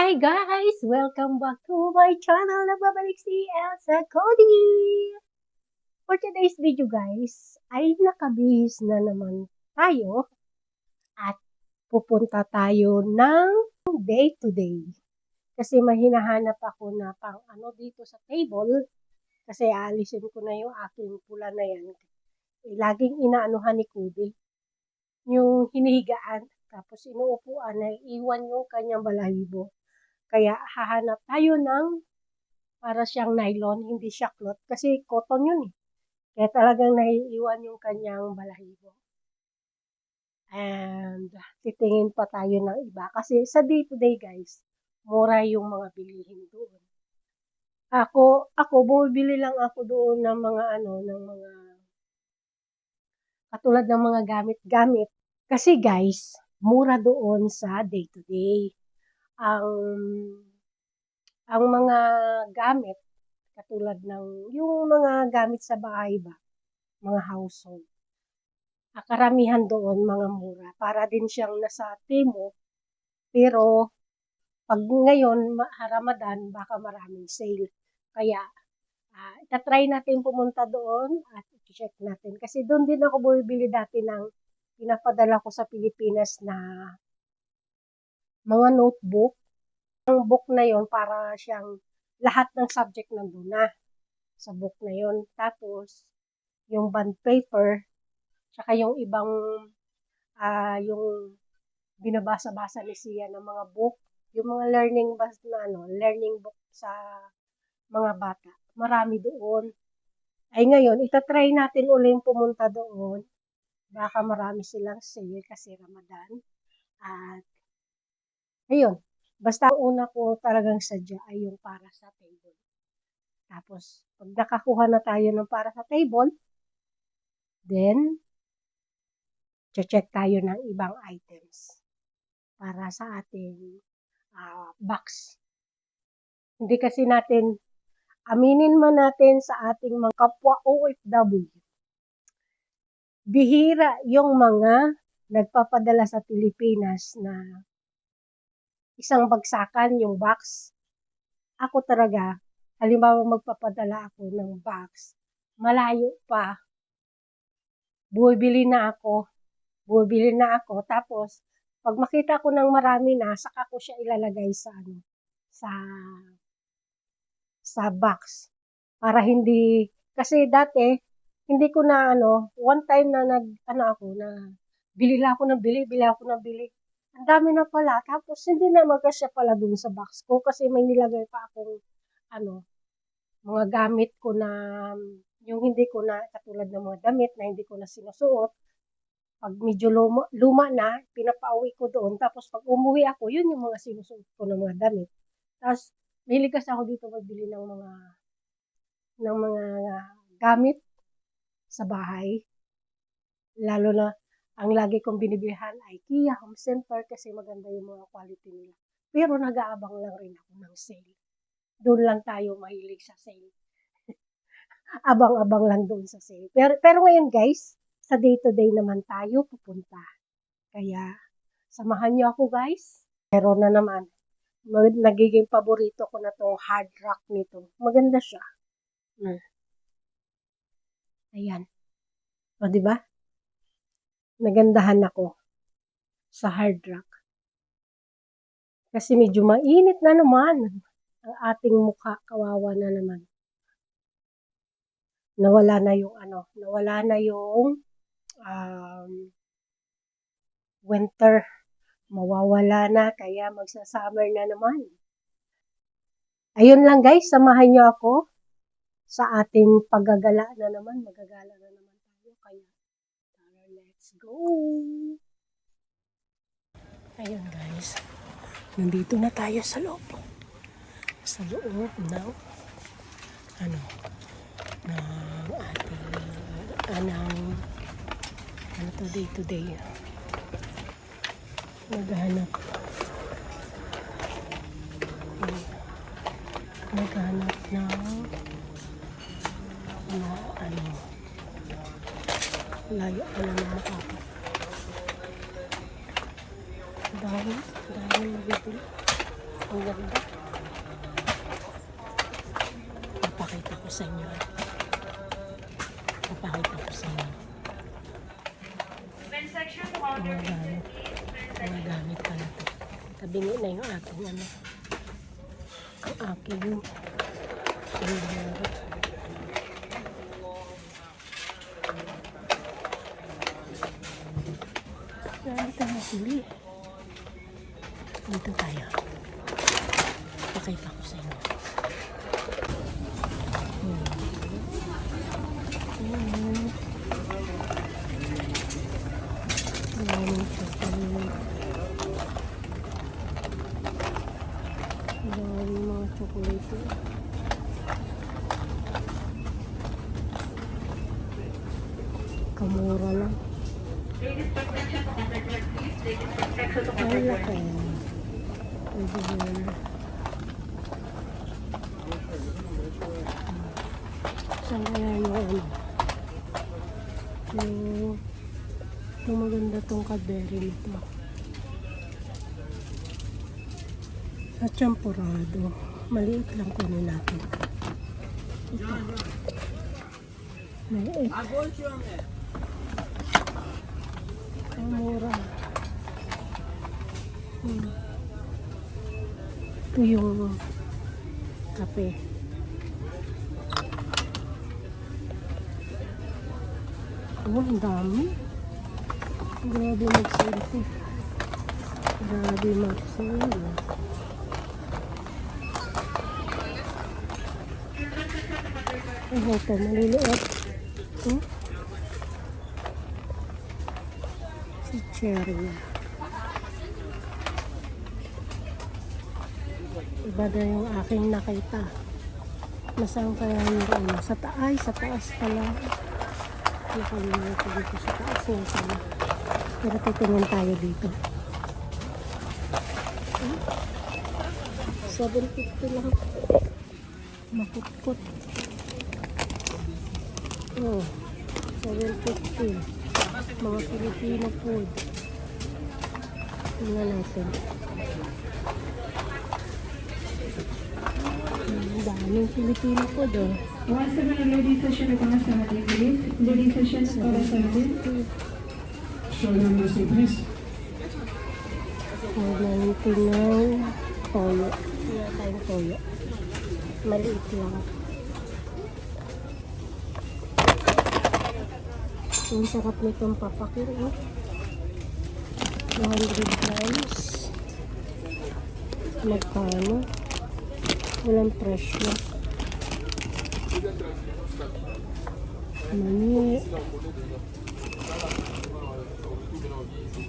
Hi guys! Welcome back to my channel. Nagbabalik si Elsa Cody! For today's video guys, ay nakabihis na naman tayo at pupunta tayo ng day to day. Kasi mahinahanap ako na pang ano dito sa table kasi aalisin ko na yung aking pula na yan. Laging inaanuhan ni Cody yung hinihigaan tapos inuupuan na iwan yung kanyang balahibo. Kaya hahanap tayo ng para siyang nylon, hindi siya cloth kasi cotton yun eh. Kaya talagang naiiwan yung kanyang balahibo. And titingin pa tayo ng iba kasi sa day to day guys, mura yung mga bilihin doon. Ako bumibili lang ako doon ng mga ng mga katulad ng mga gamit-gamit kasi guys, mura doon sa day to day. Ang mga gamit katulad ng yung mga gamit sa bahay ba, mga household. Karamihan doon mga mura. Para din siyang nasa Temu, pero pag ngayon Ramadan baka maraming sale. Kaya itatry natin pumunta doon at i-check natin. Kasi doon din ako bumibili dati ng pinapadala ko sa Pilipinas na mga notebook. Ang book na yon para siyang lahat ng subject nandun na sa book na yon. Tapos, yung bond paper, tsaka yung ibang, yung binabasa-basa ni Sia ng mga book, yung mga learning book sa mga bata. Marami doon. Ay ngayon, itatry natin ulit pumunta doon. Baka marami silang sale kasi Ramadan. At, ayun. Basta ang una ko talagang sadya ay yung para sa table. Tapos, pag nakakuha na tayo ng para sa table, then, check tayo ng ibang items para sa ating box. Hindi kasi natin, aminin man natin sa ating mga kapwa OFW, bihira yung mga nagpapadala sa Pilipinas na isang bagsakan yung box. Ako talaga, halimbawa magpapadala ako ng box, malayo pa, bumibili na ako, tapos pag makita ko ng marami na, saka ko siya ilalagay sa box. Para hindi, kasi dati, hindi ko na one time na bili ako ng bili. Ang dami na pala, tapos hindi na magkasya pala dun sa box ko kasi may nilagay pa akong mga gamit ko na, yung hindi ko na, katulad ng mga damit na hindi ko na sinusuot. Pag medyo luma na, pinapauwi ko doon. Tapos pag umuwi ako, yun yung mga sinusuot ko ng mga damit. Tapos, mahilig kasi ako dito magbili ng mga gamit sa bahay. Lalo na, ang lagi kong binibilihan ay IKEA Home Center kasi maganda yung mga quality nila. Pero nag-aabang lang rin ako ng sale. Doon lang tayo mahilig sa sale. Abang-abang lang doon sa sale. Pero ngayon guys, sa day-to-day naman tayo pupunta. Kaya, samahan niyo ako guys. Meron na naman. Nagiging paborito ko na tong hard rock nito. Maganda siya. Ayan. O, diba? Nagandahan ako sa hard rock. Kasi medyo mainit na naman ang ating mukha. Kawawa na naman. Nawala na yung winter. Mawawala na, kaya magsa-summer na naman. Ayun lang guys, samahan niyo ako sa ating paggagala na naman. Magagala na naman tayo, kaya let's go! Ayun guys, nandito na tayo sa loob. Sa loob ng ating day to day. Naghahanap ng layo pa lang ng makaka. Dahil mabibili. Ang ganda. Papakita ko sa inyo. Papakita ko sa inyo. Mga gamit pala ito. Tabingi na yung aking ano. Ang aking sundalo. Dami tayo huli. Dito tayo. Pakita ko sa inyo. Daming chocolate. Daming mga chocolate. Kamura lang. Ay, laki. Pwede yun. Saan kaya yung ano? Yung maganda tong Cadbury nito. Sa champurado. Maliit lang kunin natin. Ito. Maliit. Ang mura. Ito yung kape. Oh, ang dami. Grabe mag-sale ito. Grabe mag-sale. Ano ito? Maliliit. Si Cherry. Iba na yung aking nakita. Nasaan kaya yung ano? Sa taas pala. Nakalimutan ko dito sa taas nga pala. Pero titingin tayo dito. 750 lang. Makutkot. Oh, 750. Mga Filipino food. Tingnan natin. Daming Filipino food, oh. Once again, ladies session na kami sa ating please. Ladies session para sa atin. Show them the seat, please. 499 toyo. Wala tayong toyo. Maliit lang. Ang sarap nitong papakir, eh. 200 grams. Magkano? Walang presyo. Mani.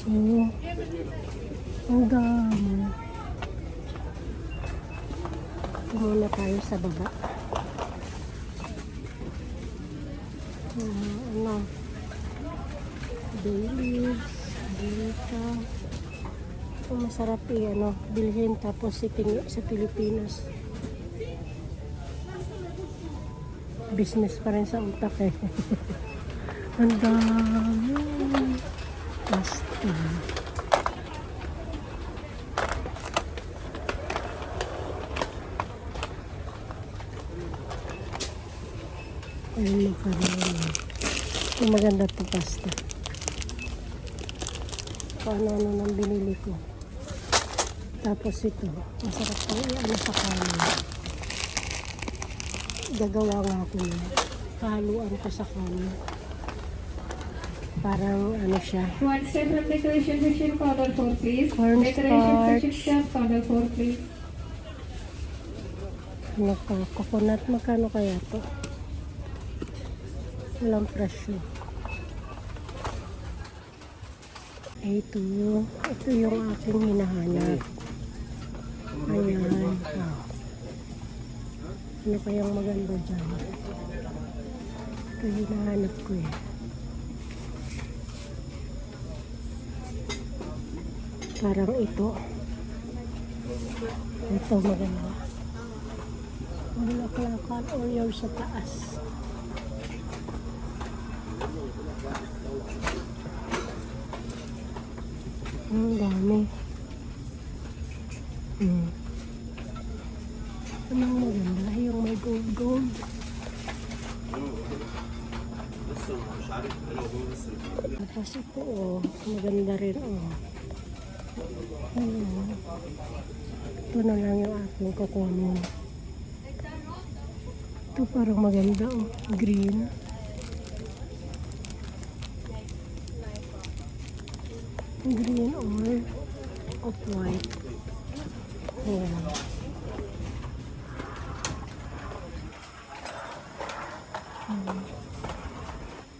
Oh. Ang dami. Muna tayo sa baba. Ano? Baileys. Dito. Masarap ano, bilhin tapos itingi sa Pilipinas. Business pa rin sa utak eh. Ang dami. Basta. Ayun, makaroni. Yung maganda ito pasta. Ano nang binili ko. Tapos ito, masarap pang i-ano sa kanin. Gagawa nga ako yun. Kahaluan ko sa kanin. Parang ano siya. One step from decoration section, color 4 please. Cornstarch. Decoration section, color 4 please. Ano ka? Coconut. Magkano kaya to? Walang presyo. Ito yung aking hinahanap. Ayan. Ano kayang maganda dyan? Ito hinahanap ko eh. Parang ito. Ito maganda. Bulaklakan o yung sa taas. Ang dami. gold. Tapos ito, oh. Maganda rin, oh. Ayan. Ito na lang yung aking kukunin. Ito parang maganda, oh. Green. Green or off-white. Ayan.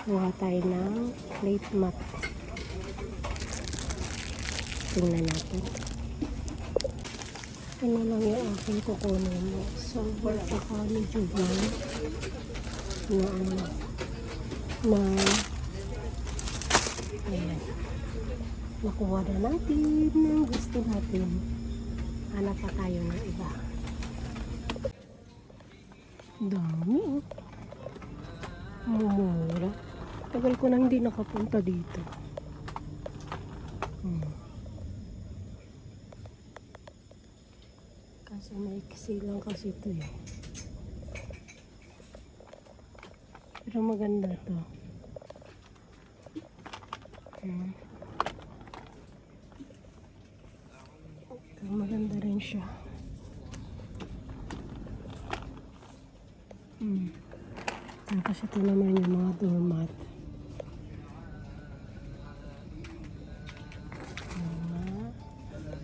Kuha tayo ng plate mat. Tingnan natin. Ito na lang yung aking kukunin mo. Silver saka medyo brown. Na ano. Na ayan. Nakuha na natin ang gusto natin. Hanap pa tayo ng iba. Dami, oh. Mumura. Tagal ko nang hindi nakapunta dito. Kasi maiksi lang kasi ito eh. Pero maganda to. Maganda rin siya. Tapos ito naman yung mga doormat.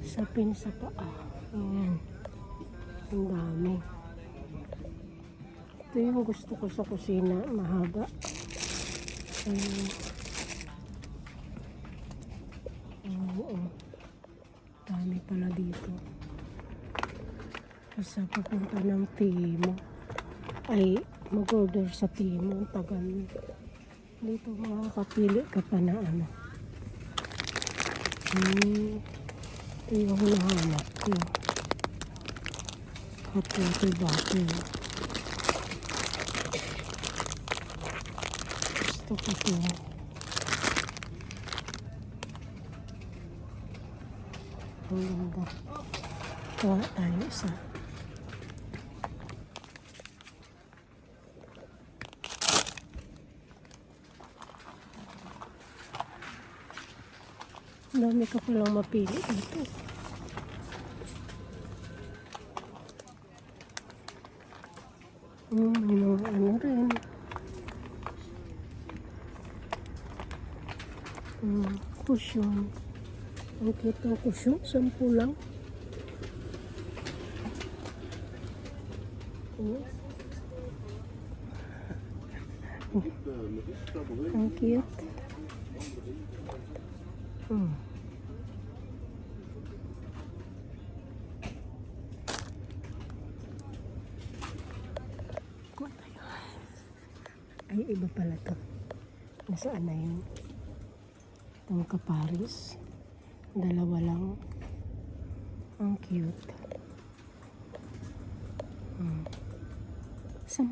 Sapin sa paa. Ayan. Ang dami. Ito yung gusto ko sa kusina. Mahaba. Dami pala dito. Kasi papunta ng Timo. Ay, mag-order sa Timo. Ang tagal. Dito makakapili ka pa na ano. Ito yung hinahanap ko. Hot water bottle. Gusto ko ito. Ang ganda. Kuha tayo isa. Dami ka palang mapili dito. May mga ano rin. Cushion. Ang cute ng cushion. 10 lang. Ang cute. Ay, iba pala to. Nasaan na yun? Itong kaparis. Dalawa lang. Ang cute. 10.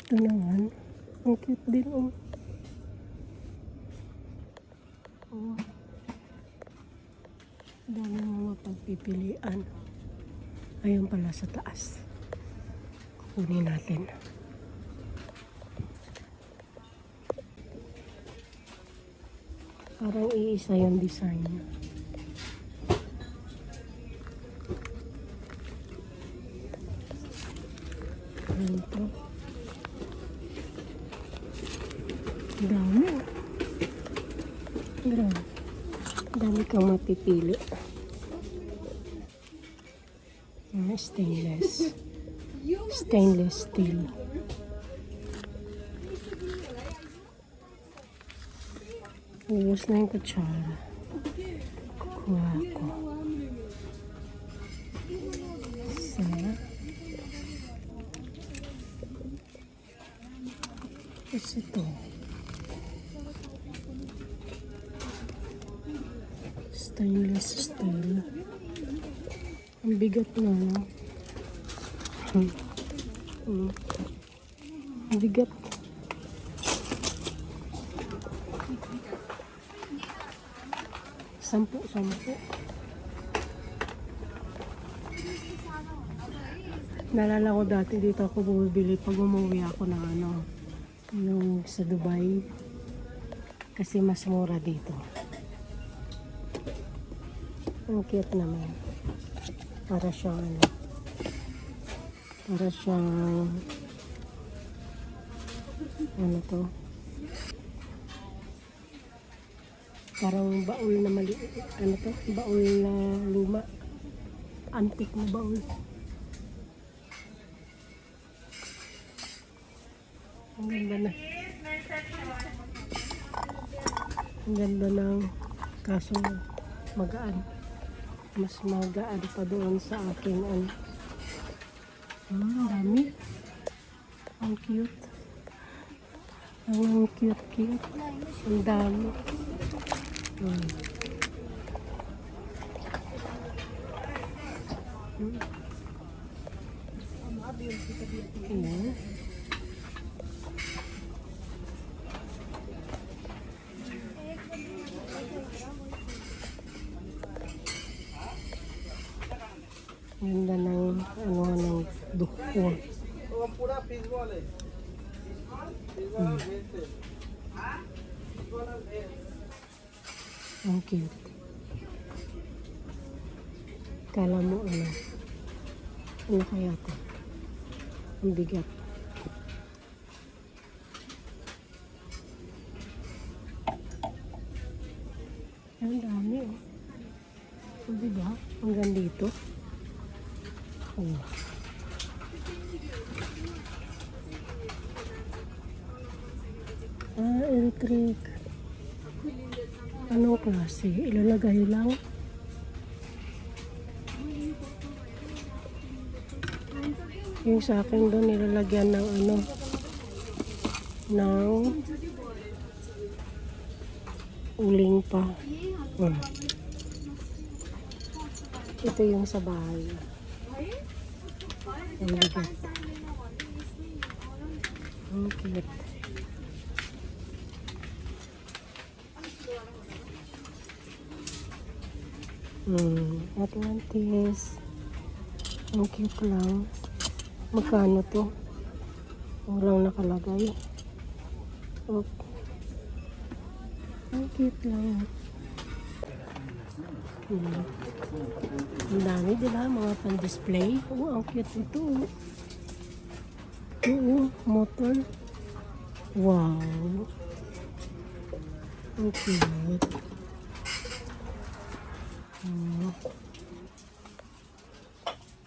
Ito naman. Ang cute din, oh. Dami mga pagpipilian. Ayun pala sa taas. Kukunin natin. Parang iisa yung design niya. Ito. Dami. Grabe. Dami kang mapipili. Stainless. Stainless steel. Ubus na yung kutsara. Kuha ko. So, what's ito? Stainless steel. Ang bigat na. Ang bigat. Sampu. Naalala ko dati dito ako bumibili pag umuwi ako ng ano, yung sa Dubai. Kasi mas mura dito. Ang cute naman. Para siyang ano. Para siyang ano to. Parang baul na mali. Ano to? Baul na luma. Antique na baul. Ang ganda na. Ang ganda ng kaso magaan. Mas magaan pa doon sa akin. Ano. Ang dami. Ang cute. Ang cute. Ang dami. Ayan. Ganda ng ano ng duko. Ang cute. Kala mo ano? Ano kaya ito? Ang bigat. Ang dami oh. O, diba? Hanggang dito. Oh. Electric. Anong klase? Ilalagay lang. Yung sa akin doon nilalagyan ng ano ng uling pa. Ito yung sa bahay. Ang bigat. Ang cute. Atlantis. Ang cute lang. Magkano to? Walang nakalagay. Oh. Ang cute lang. Ang dami, diba? Mga pan-display. Oh, ang cute nito. Oo, motor. Wow. Ang cute.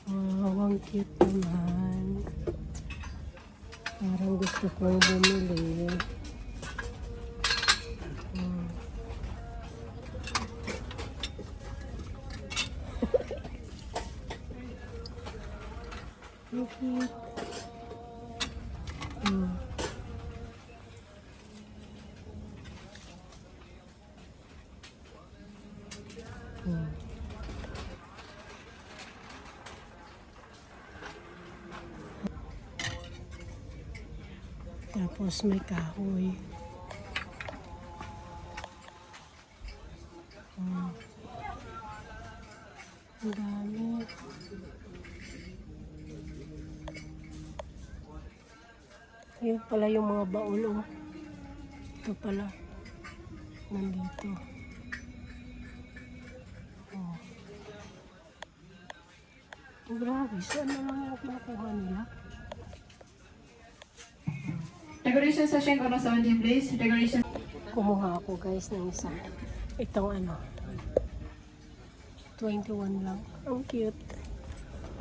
Wow, ang cute naman. Parang gusto kong bumili. Ang cute. Tapos may kahoy. Ang dami. Ayun pala yung mga baul. Oh. Ito pala. Nandito. Oh. Grabe. Saan na lang yung kinukuha nila? Decoration session on 17 please. Decoration. Kumuha ako guys ng isa. Itong ano. 21 lang. Ang cute.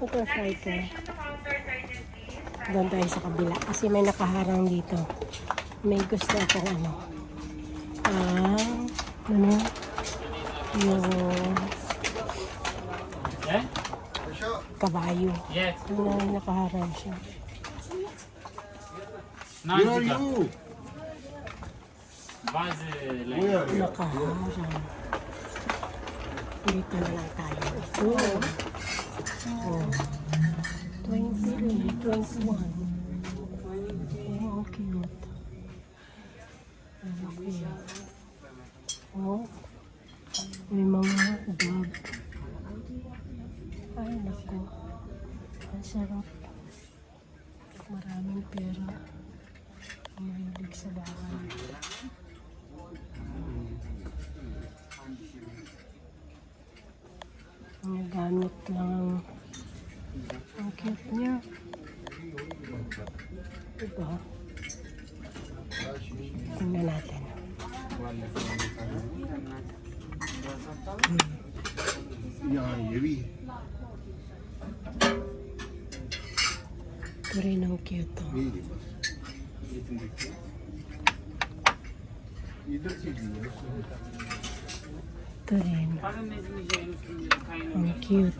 Ito ito. Doon tayo sa kabila. Kasi may nakaharang dito. May gusto akong ano. Ano? Yung kabayo. Yes. May nakaharang siya. Where are you? Buzz like Nakaharang. Dito na lang tayo. Ito. Oh. 20, 21. Oh, ang cute. Ang cute. Oh. May mga dog. Ay, naku. Ang sarap. pera. Mahilig sa bahay. Ang gamit lang. Ang cute niya. Diba? Tingnan natin. Yeah, heavy. Ito rin ang cute. Oh. इधर से भी है Ito rin. Ang cute.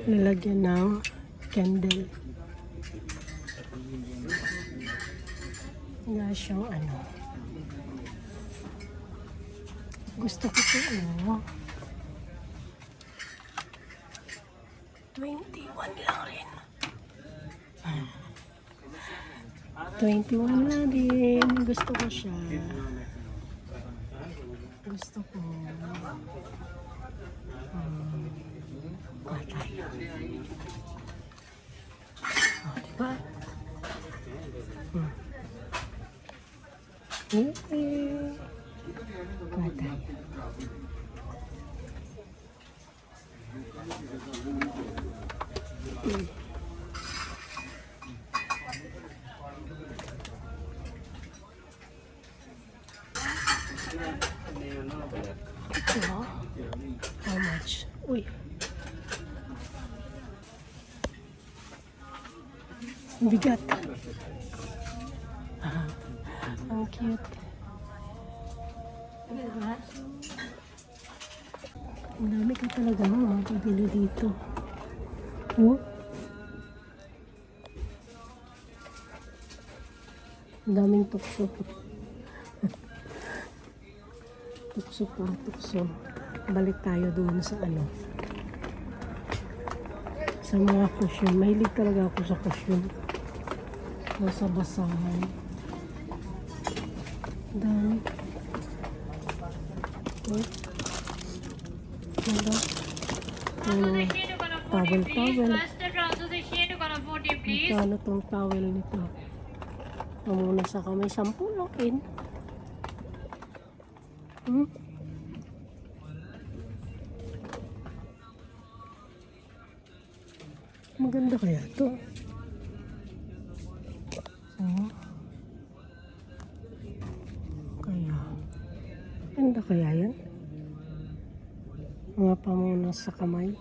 Lalagyan ng candle. Wala siyang ano. Gusto ko ito. Oh. 21 lang rin. 21 lang din. Gusto ko siya. Gusto ko. Patay. Oh, diba? Patay. Ito, how much? Uy. Ang bigat. Ang cute. Diba? Ang dami ka talaga mapabili dito. Oh. Ang daming tukso. Tukso po, tukso. Balik tayo doon sa ano. Sa mga cushion. Mahilig talaga ako sa cushion. Nasa basahan. Dami. Oh. Diba? Towel. Magkano tong towel nito? Muna sa kamay. 10 lang in. Maganda kaya to? Oh. Kaya. Ganda kaya yan? Mga pamunas sa kamay.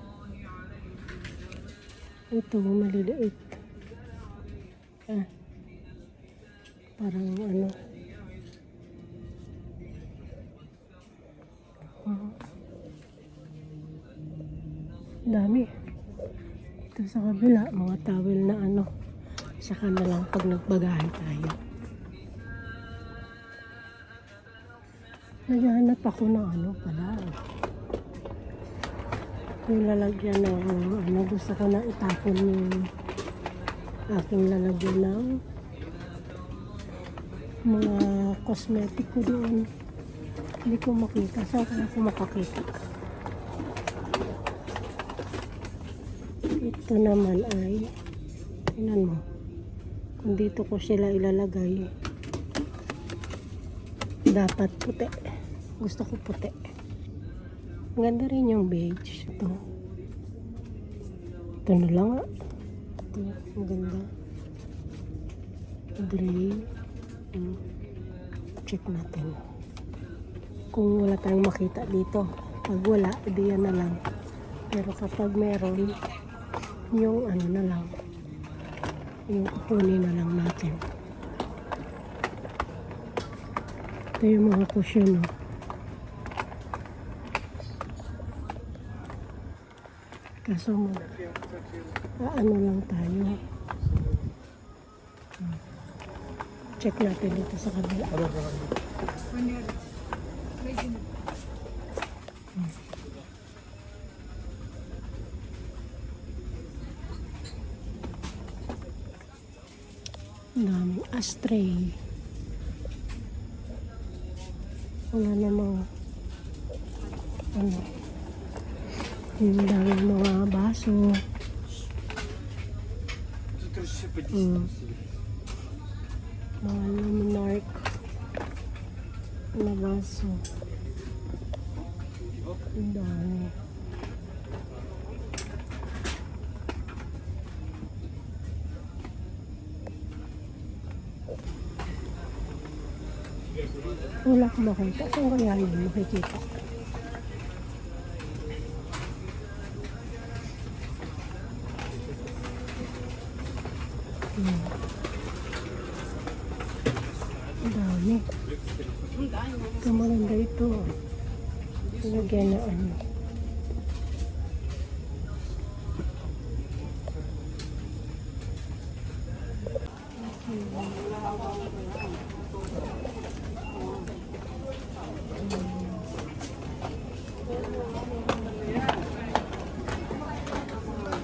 Ito, maliliit. Ah. Parang ano. Dami. Ito sa kabila, mga towel na ano. Saka na lang pag nagbagahe tayo. Naghahanap ako ng ano pala. Yung lalagyan ng ano, gusto ko na itapon yung aking lalagyan ng mga cosmetic ko doon. Hindi ko makita. Saan kaya ako makakita? Ito naman ay tingnan mo. Kung dito ko sila ilalagay, dapat puti. Gusto ko puti. Ang ganda rin yung beige. Ito. Ito na lang ah. Ito. Ang ganda. Gray. Check natin. Kung wala tayong makita dito. Pag wala, edi yan na lang. Pero kapag meron, yung ano na lang. Yung kukunin na lang natin. Ito yung mga cushion, no? Kaso ano lang tayo. Check natin dito sa kabila. Daming ashtray. Wala namang ano. Yung daming mga baso. Mga luminark na baso. Ang dami. Wala ko makita. Saan kaya yun makikita? Ang dami. Ito maganda ito. Lagyan na ano.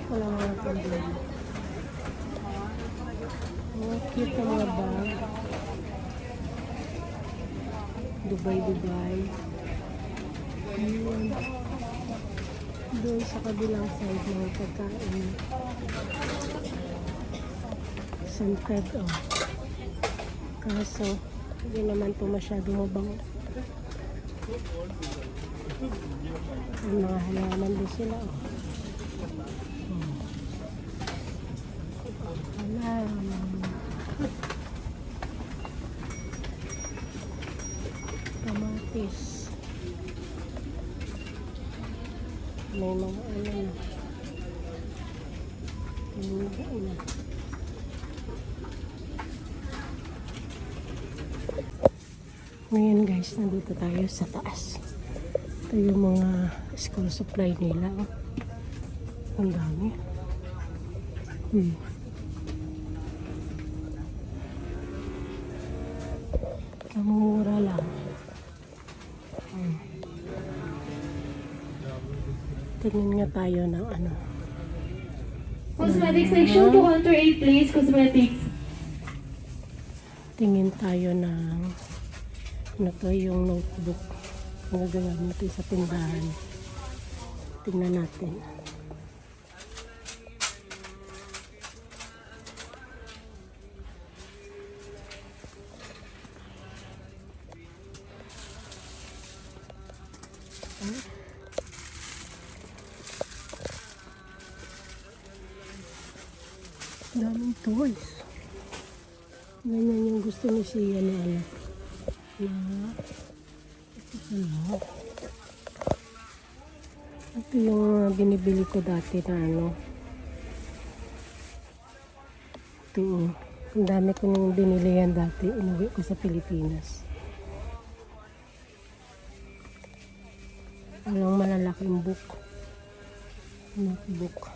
Wala mga problema. Oh, cute ang mga bag. Dubai. Ayun. Doon sa kabilang side ng pagkain. Suntag, oh. Kaso, hindi naman ito masyado mabango. May mga halaman din sila, oh. Halaman. Kamatis. May mga ano na. Tumubo na. Ngayon guys, nandito tayo sa taas. Ito yung mga school supply nila. Oh. Ang dami. Mura lang. Tingin nga tayo ng ano. Cosmetics section, 208 please, cosmetics. Tingin tayo ng ano to, yung notebook na gagamit natin sa tindahan. Tingnan natin. Daming toys. Ganyan yung gusto ni Sia na ano. Ito yung binibili ko dati na ano. Ito. Ang dami ko nung binili yan dati. Inuwi ko sa Pilipinas. Walang malalaking book. Notebook.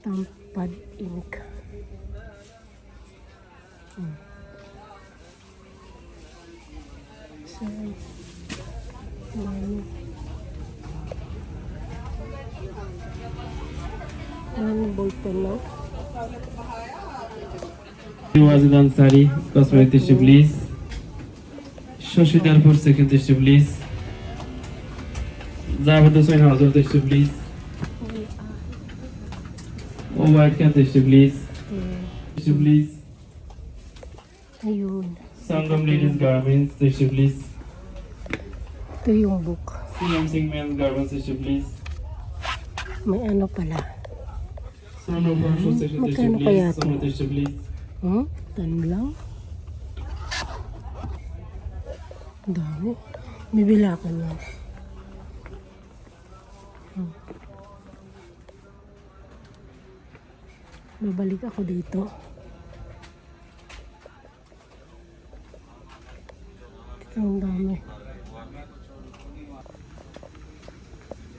Stampad ink. So, ballpen, no? Wazidan Sari, cosmetic tissue please. Shoshidalpur second tissue please. Zavada Soin Hazard tissue please. Oh, white can tissue please. Tissue please. Ayun. Sangam ladies garments tissue please. Ito yung book. CM Singh men's garments tissue please. May ano pala. Sono Shoe section tissue Magkano kaya please. to? Sono tissue please. Tan lang. Ang dami. Bibila ka na. Babalik ako dito. Ito ang dami.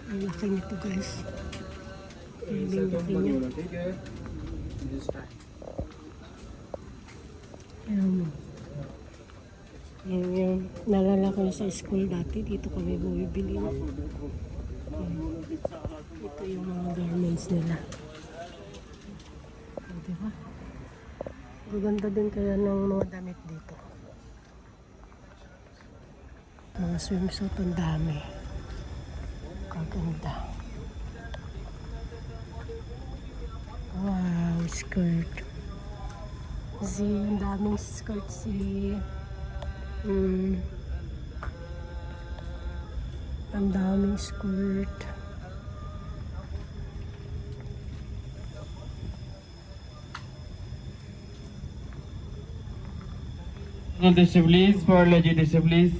Ang laki nito guys. Ang laki niya. Ayan. Yung nalala ko na sa school dati, dito kami bumibili. Ito yung mga garments nila. Diba? Maganda din kaya ng mga damit dito. Mga swimsuit, ang dami. Kaganda. Wow, skirt. Ang daming skirt ang daming skirt. Tissue please, for legit tissue please.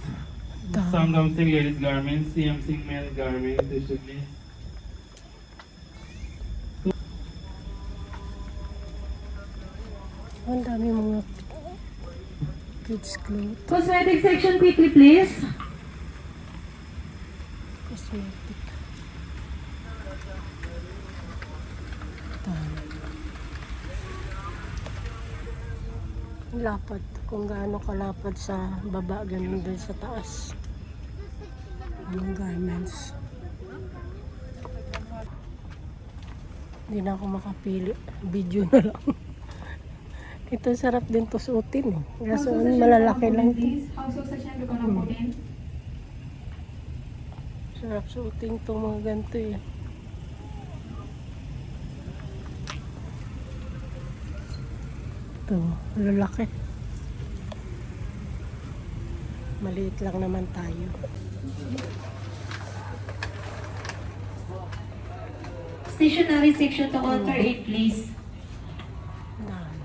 Dami. Some dancing ladies garments, CM male garments, tissue please. Ang dami mga kids clothes. Cosmetic section quickly, please. Cosmetic. Dami. Ang lapad. Kung gaano kalapad sa baba, ganun din sa taas. Yung garments. Hindi na ako makapili. Video na lang. Ito sarap din to suotin eh. Kaso malalaki lang to. Household section, look on 14. Sarap suotin to mga ganito eh. Ito, malalaki. Maliit lang naman tayo. Stationary section to counter 8, please. Dami.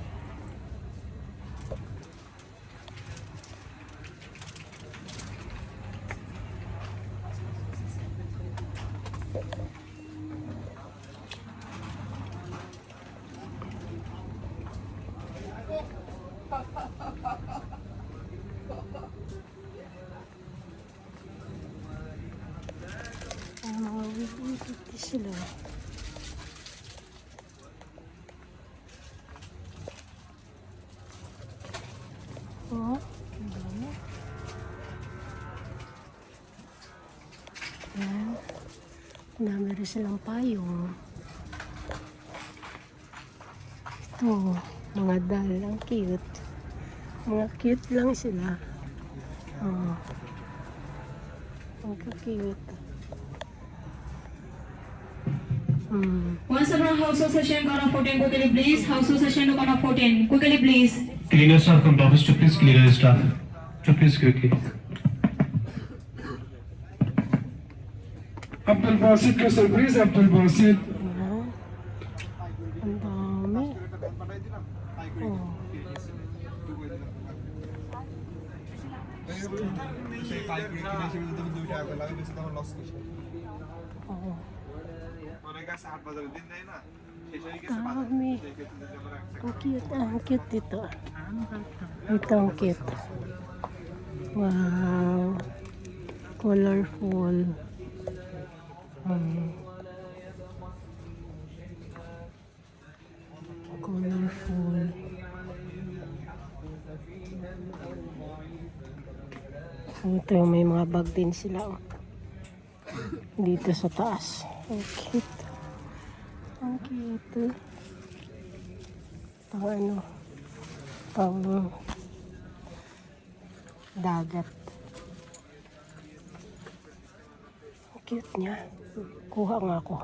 Ang mga wig-wig sila. Oh, ang dami. Ayan. Ang dami rin silang payong. Ito, mga dal. Ang cute. Mga cute lang sila. Oh. Ang cute. Once around household session, corner 14, quickly, please. Household session, corner 14, quickly, please. Cleaner staff come to office to please clear the staff. To please quickly. Abdul Basit ka sir, please. Abdul Basit. Ayan. Ang dami. Oh. Oh. Dami. Ang cute. Ang cute dito. Ito ang cute. Wow. Colorful. Colorful. Ito yung may mga bag din sila. Oh. Dito sa taas. Ang cute. Ang cute. Pang ano. Pang dagat. Ang cute niya. Kuha nga ako.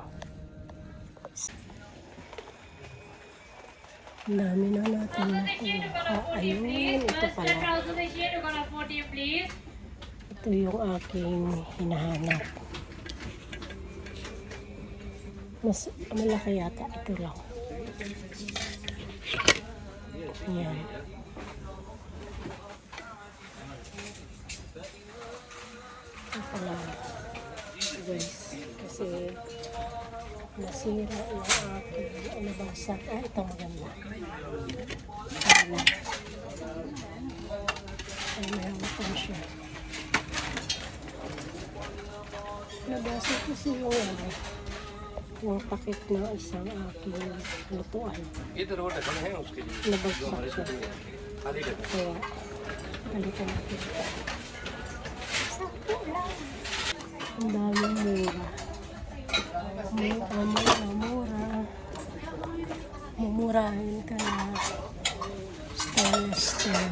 Ang dami na natin nakuha. Ayun, ito pala. Ito yung aking hinahanap. Mas malaki yata. Ito lang. Ayan. Ito pala. Guys, kasi nasira yung aking nabagsak. Ito maganda. Ayan. Ay, may hawatan siya. Nabasa kasi yung pakit na isang aking lutuan. Nabagsak siya. Kaya, balikan natin. Sakto lang. Ang daming mura. Mura. Mumurahin ka na. Stainless steel.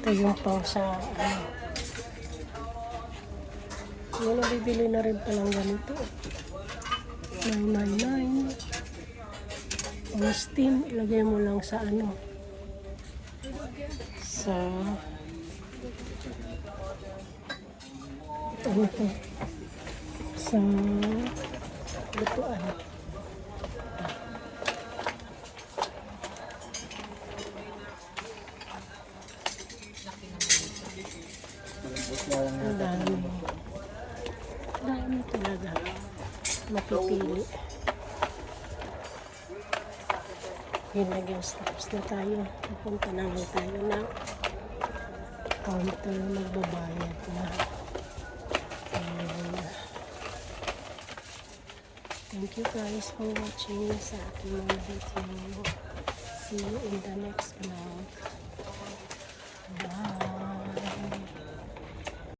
Ito yung pang sa Yung nabibili na rin palang ganito. 999. On steam, ilagay mo lang sa ano. Sa ano to? Sa lutuan. Ang dami. Dami talaga. Mapipili. Yun na guys, tapos na tayo. Pupunta na lang tayo ng counter, magbabayad na. Ayun. Thank you guys for watching sa aking mga video. See you in the next vlog. Bye!